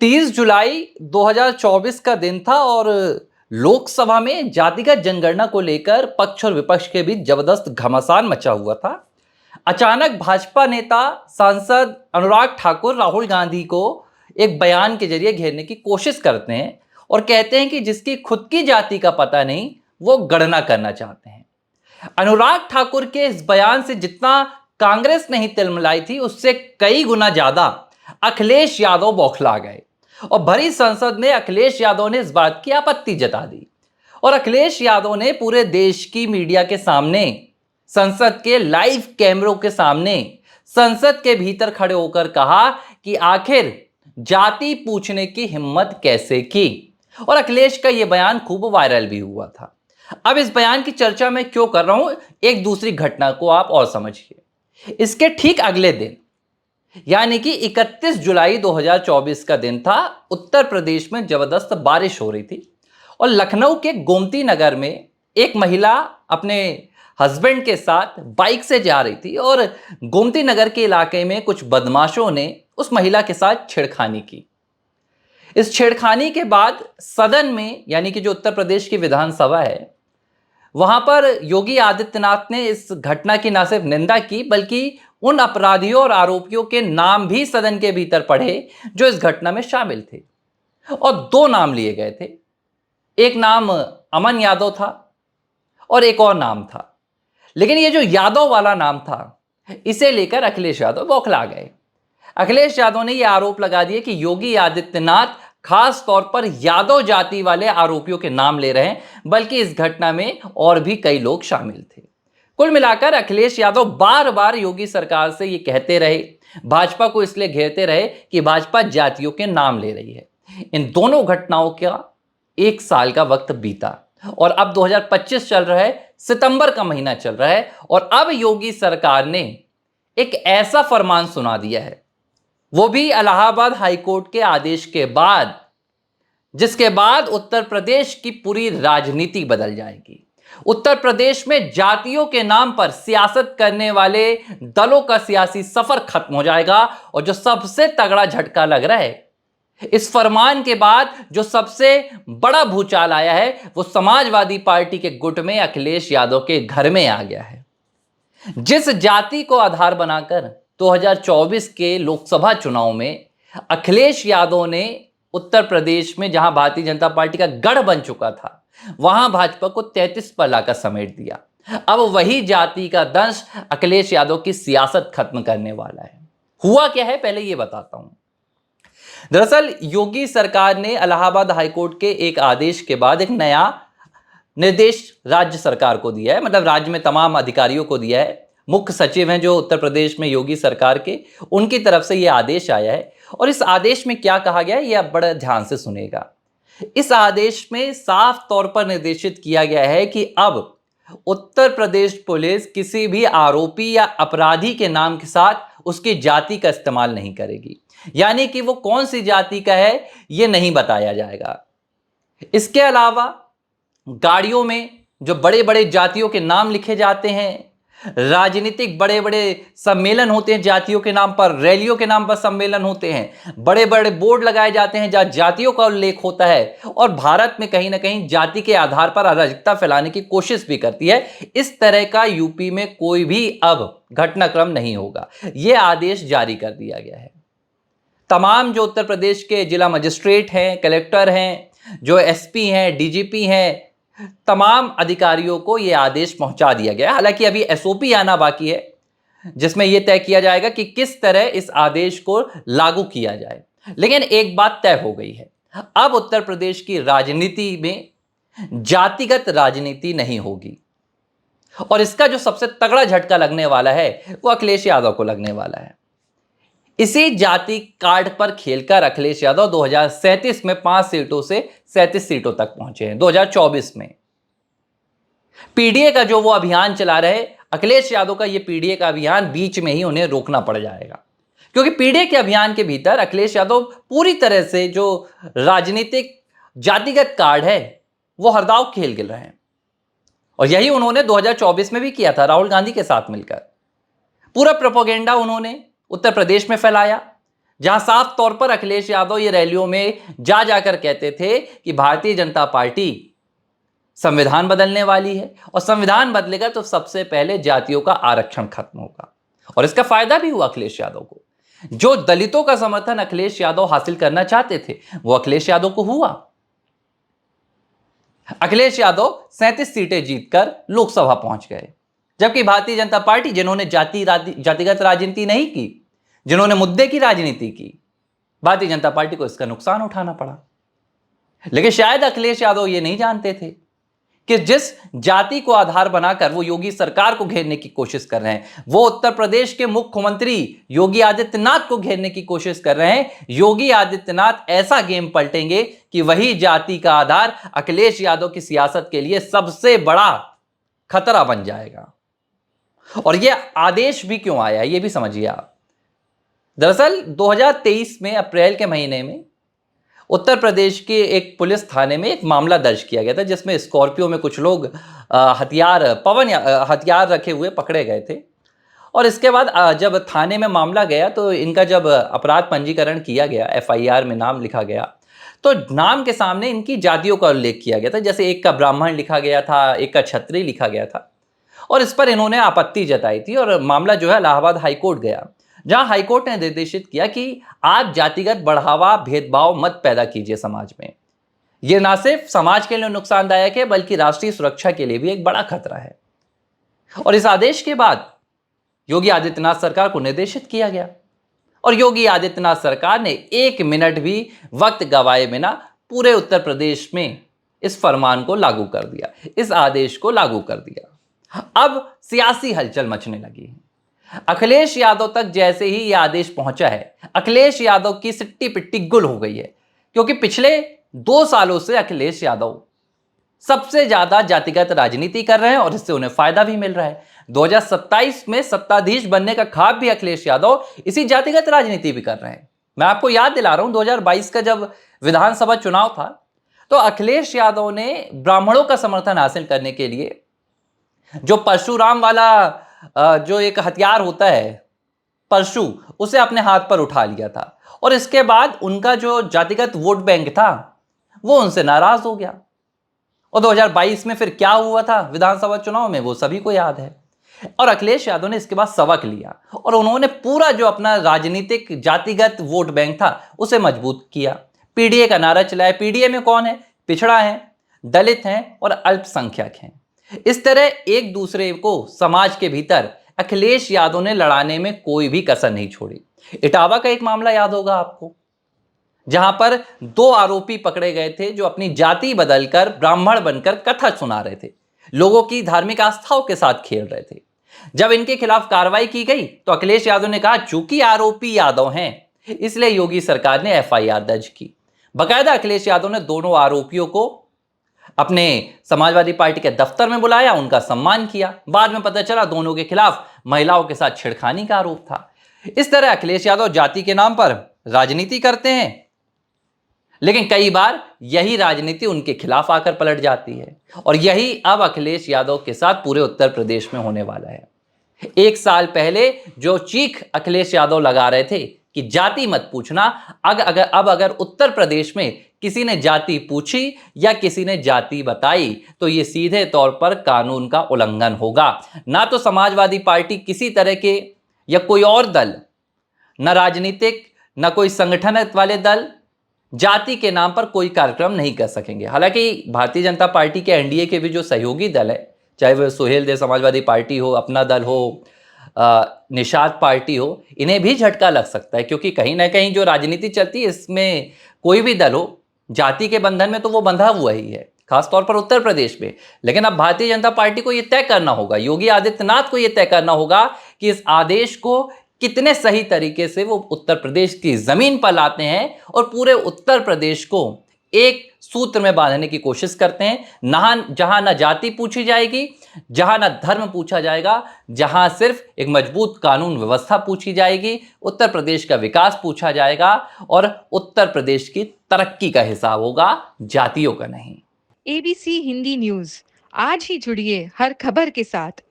30 जुलाई 2024 का दिन था और लोकसभा में जातिगत जनगणना को लेकर पक्ष और विपक्ष के बीच जबरदस्त घमासान मचा हुआ था। अचानक भाजपा नेता सांसद अनुराग ठाकुर राहुल गांधी को एक बयान के जरिए घेरने की कोशिश करते हैं और कहते हैं कि जिसकी खुद की जाति का पता नहीं वो गणना करना चाहते हैं। अनुराग ठाकुर के इस बयान से जितना कांग्रेस नहीं तिलमिलाई थी उससे कई गुना ज्यादा अखिलेश यादव बौखला गए और भरी संसद में अखिलेश यादव ने इस बात की आपत्ति जता दी और अखिलेश यादव ने पूरे देश की मीडिया के सामने, संसद के लाइव कैमरों के सामने, संसद के भीतर खड़े होकर कहा कि आखिर जाति पूछने की हिम्मत कैसे की। और अखिलेश का यह बयान खूब वायरल भी हुआ था। अब इस बयान की चर्चा मैं क्यों कर रहा हूं, एक दूसरी घटना को आप और समझिए। इसके ठीक अगले दिन यानी कि 31 जुलाई 2024 का दिन था। उत्तर प्रदेश में जबरदस्त बारिश हो रही थी और लखनऊ के गोमती नगर में एक महिला अपने हस्बैंड के साथ बाइक से जा रही थी और गोमती नगर के इलाके में कुछ बदमाशों ने उस महिला के साथ छेड़खानी की। इस छेड़खानी के बाद सदन में, यानी कि जो उत्तर प्रदेश की विधानसभा है, वहां पर योगी आदित्यनाथ ने इस घटना की न सिर्फ निंदा की बल्कि उन अपराधियों और आरोपियों के नाम भी सदन के भीतर पढ़े जो इस घटना में शामिल थे। और दो नाम लिए गए थे, एक नाम अमन यादव था और एक और नाम था। लेकिन ये जो यादव वाला नाम था, इसे लेकर अखिलेश यादव बौखला गए। अखिलेश यादव ने यह आरोप लगा दिया कि योगी आदित्यनाथ खास तौर पर यादव जाति वाले आरोपियों के नाम ले रहे हैं, बल्कि इस घटना में और भी कई लोग शामिल थे। कुल मिलाकर अखिलेश यादव बार बार योगी सरकार से ये कहते रहे, भाजपा को इसलिए घेरते रहे कि भाजपा जातियों के नाम ले रही है। इन दोनों घटनाओं का एक साल का वक्त बीता और अब 2025 चल रहा है, सितंबर का महीना चल रहा है और अब योगी सरकार ने एक ऐसा फरमान सुना दिया है, वो भी इलाहाबाद हाईकोर्ट के आदेश के बाद, जिसके बाद उत्तर प्रदेश की पूरी राजनीति बदल जाएगी। उत्तर प्रदेश में जातियों के नाम पर सियासत करने वाले दलों का सियासी सफर खत्म हो जाएगा और जो सबसे तगड़ा झटका लग रहा है, इस फरमान के बाद जो सबसे बड़ा भूचाल आया है, वो समाजवादी पार्टी के गुट में अखिलेश यादव के घर में आ गया है। जिस जाति को आधार बनाकर 2024 के लोकसभा चुनाव में अखिलेश यादव ने उत्तर प्रदेश में, जहां भारतीय जनता पार्टी का गढ़ बन चुका था, वहां भाजपा को 33 पर लाकर समेट दिया। अब वही जाति का दंश अखिलेश यादव की सियासत खत्म करने वाला है। हुआ क्या है, पहले यह बताता हूं। दरअसल योगी सरकार ने इलाहाबाद हाईकोर्ट के एक आदेश के बाद एक नया निर्देश राज्य सरकार को दिया है, मतलब राज्य में तमाम अधिकारियों को दिया है। मुख्य सचिव हैं जो उत्तर प्रदेश में योगी सरकार के, उनकी तरफ से यह आदेश आया है। और इस आदेश में क्या कहा गया है, यह आप बड़े ध्यान से सुनेगा। इस आदेश में साफ तौर पर निर्देशित किया गया है कि अब उत्तर प्रदेश पुलिस किसी भी आरोपी या अपराधी के नाम के साथ उसकी जाति का इस्तेमाल नहीं करेगी, यानी कि वो कौन सी जाति का है यह नहीं बताया जाएगा। इसके अलावा गाड़ियों में जो बड़े बड़े जातियों के नाम लिखे जाते हैं, राजनीतिक बड़े बड़े सम्मेलन होते हैं जातियों के नाम पर, रैलियों के नाम पर सम्मेलन होते हैं, बड़े बड़े बोर्ड लगाए जाते हैं जहां जातियों का उल्लेख होता है और भारत में कहीं ना कहीं जाति के आधार पर अराजकता फैलाने की कोशिश भी करती है। इस तरह का यूपी में कोई भी अब घटनाक्रम नहीं होगा, यह आदेश जारी कर दिया गया है। तमाम जो उत्तर प्रदेश के जिला मजिस्ट्रेट हैं, कलेक्टर हैं, जो एसपी हैं, डीजीपी हैं, तमाम अधिकारियों को यह आदेश पहुंचा दिया गया। हालांकि अभी एसओपी आना बाकी है, जिसमें यह तय किया जाएगा कि किस तरह इस आदेश को लागू किया जाए। लेकिन एक बात तय हो गई है, अब उत्तर प्रदेश की राजनीति में जातिगत राजनीति नहीं होगी और इसका जो सबसे तगड़ा झटका लगने वाला है वो अखिलेश यादव को लगने वाला है। इसी जाति कार्ड पर खेलकर अखिलेश यादव 2037 में 5 सीटों से 37 सीटों तक पहुंचे हैं। 2024 में पीडीए का जो वो अभियान चला रहे, अखिलेश यादव का ये पीडीए का अभियान बीच में ही उन्हें रोकना पड़ जाएगा, क्योंकि पीडीए के अभियान के भीतर अखिलेश यादव पूरी तरह से जो राजनीतिक जातिगत कार्ड है वो हरदाव खेल रहे हैं। और यही उन्होंने 2024 में भी किया था राहुल गांधी के साथ मिलकर। पूरा प्रोपेगेंडा उन्होंने उत्तर प्रदेश में फैलाया, जहां साफ तौर पर अखिलेश यादव ये रैलियों में जा जाकर कहते थे कि भारतीय जनता पार्टी संविधान बदलने वाली है और संविधान बदलेगा तो सबसे पहले जातियों का आरक्षण खत्म होगा। और इसका फायदा भी हुआ अखिलेश यादव को। जो दलितों का समर्थन अखिलेश यादव हासिल करना चाहते थे वो अखिलेश यादव को हुआ। अखिलेश यादव 37 सीटें जीतकर लोकसभा पहुंच गए, जबकि भारतीय जनता पार्टी जिन्होंने जातिगत राजनीति नहीं की, जिन्होंने मुद्दे की राजनीति की, भारतीय जनता पार्टी को इसका नुकसान उठाना पड़ा। लेकिन शायद अखिलेश यादव ये नहीं जानते थे कि जिस जाति को आधार बनाकर वो योगी सरकार को घेरने की कोशिश कर रहे हैं, वो उत्तर प्रदेश के मुख्यमंत्री योगी आदित्यनाथ को घेरने की कोशिश कर रहे हैं, योगी आदित्यनाथ ऐसा गेम पलटेंगे कि वही जाति का आधार अखिलेश यादव की सियासत के लिए सबसे बड़ा खतरा बन जाएगा। और ये आदेश भी क्यों आया ये भी समझिए आप। दरअसल 2023 में अप्रैल के महीने में उत्तर प्रदेश के एक पुलिस थाने में एक मामला दर्ज किया गया था, जिसमें स्कॉर्पियो में कुछ लोग हथियार रखे हुए पकड़े गए थे। और इसके बाद जब थाने में मामला गया तो इनका जब अपराध पंजीकरण किया गया, एफआईआर में नाम लिखा गया, तो नाम के सामने इनकी जातियों का उल्लेख किया गया था। जैसे एक का ब्राह्मण लिखा गया था, एक का क्षत्रिय लिखा गया था, और इस पर इन्होंने आपत्ति जताई थी। और मामला जो है इलाहाबाद हाईकोर्ट गया, जहां हाईकोर्ट ने निर्देशित किया कि आप जातिगत बढ़ावा भेदभाव मत पैदा कीजिए समाज में। यह ना सिर्फ समाज के लिए नुकसानदायक है बल्कि राष्ट्रीय सुरक्षा के लिए भी एक बड़ा खतरा है। और इस आदेश के बाद योगी आदित्यनाथ सरकार को निर्देशित किया गया और योगी आदित्यनाथ सरकार ने 1 मिनट भी वक्त गवाए बिना पूरे उत्तर प्रदेश में इस फरमान को लागू कर दिया, इस आदेश को लागू कर दिया। अब सियासी हलचल मचने लगी है। अखिलेश यादव तक जैसे ही यह आदेश पहुंचा है, अखिलेश यादव की सिट्टी पिट्टी गुल हो गई है, क्योंकि पिछले 2 सालों से अखिलेश यादव सबसे ज्यादा जातिगत राजनीति कर रहे हैं और इससे उन्हें फायदा भी मिल रहा है। 2027 में सत्ताधीश बनने का ख्वाब भी अखिलेश यादव इसी जातिगत राजनीति भी कर रहे हैं। मैं आपको याद दिला रहा हूं, 2022 का जब विधानसभा चुनाव था तो अखिलेश यादव ने ब्राह्मणों का समर्थन हासिल करने के लिए जो परशुराम वाला जो एक हथियार होता है परशु, उसे अपने हाथ पर उठा लिया था। और इसके बाद उनका जो जातिगत वोट बैंक था वो उनसे नाराज हो गया। और 2022 में फिर क्या हुआ था विधानसभा चुनाव में वो सभी को याद है। और अखिलेश यादव ने इसके बाद सबक लिया और उन्होंने पूरा जो अपना राजनीतिक जातिगत वोट बैंक था उसे मजबूत किया। पीडीए का नारा चलाया। पीडीए में कौन है? पिछड़ा है, दलित हैं और अल्पसंख्यक हैं। इस तरह एक दूसरे को समाज के भीतर अखिलेश यादव ने लड़ाने में कोई भी कसर नहीं छोड़ी। इटावा का एक मामला याद होगा आपको, जहां पर 2 आरोपी पकड़े गए थे जो अपनी जाति बदलकर ब्राह्मण बनकर कथा सुना रहे थे, लोगों की धार्मिक आस्थाओं के साथ खेल रहे थे। जब इनके खिलाफ कार्रवाई की गई तो अखिलेश यादव ने कहा चूंकि आरोपी यादव हैं इसलिए योगी सरकार ने एफआईआर दर्ज की। बाकायदा अखिलेश यादव ने दोनों आरोपियों को अपने समाजवादी पार्टी के दफ्तर में बुलाया, उनका सम्मान किया। बाद में पता चला दोनों के खिलाफ महिलाओं के साथ छेड़खानी का आरोप था। इस तरह अखिलेश यादव जाति के नाम पर राजनीति करते हैं, लेकिन कई बार यही राजनीति उनके खिलाफ आकर पलट जाती है। और यही अब अखिलेश यादव के साथ पूरे उत्तर प्रदेश में होने वाला है। 1 साल पहले जो चीख अखिलेश यादव लगा रहे थे कि जाति मत पूछना, अब अगर उत्तर प्रदेश में किसी ने जाति पूछी या किसी ने जाति बताई तो ये सीधे तौर पर कानून का उल्लंघन होगा। ना तो समाजवादी पार्टी किसी तरह के या कोई और दल, न राजनीतिक न कोई संगठन वाले दल जाति के नाम पर कोई कार्यक्रम नहीं कर सकेंगे। हालांकि भारतीय जनता पार्टी के एनडीए के भी जो सहयोगी दल है, चाहे वह सुहेल देव समाजवादी पार्टी हो, अपना दल हो, निषाद पार्टी हो, इन्हें भी झटका लग सकता है, क्योंकि कहीं ना कहीं जो राजनीति चलती है इसमें कोई भी दल हो जाति के बंधन में तो वो बंधा हुआ ही है, खासतौर पर उत्तर प्रदेश में। लेकिन अब भारतीय जनता पार्टी को यह तय करना होगा, योगी आदित्यनाथ को यह तय करना होगा कि इस आदेश को कितने सही तरीके से वो उत्तर प्रदेश की जमीन पर लाते हैं और पूरे उत्तर प्रदेश को एक सूत्र में बांधने की कोशिश करते हैं। जहां ना जाति पूछी जाएगी, जहां ना धर्म पूछा जाएगा, जहां सिर्फ एक मजबूत कानून व्यवस्था पूछी जाएगी, उत्तर प्रदेश का विकास पूछा जाएगा और उत्तर प्रदेश की तरक्की का हिसाब होगा, जातियों का नहीं। एबीसी हिंदी न्यूज, आज ही जुड़िए हर खबर के साथ।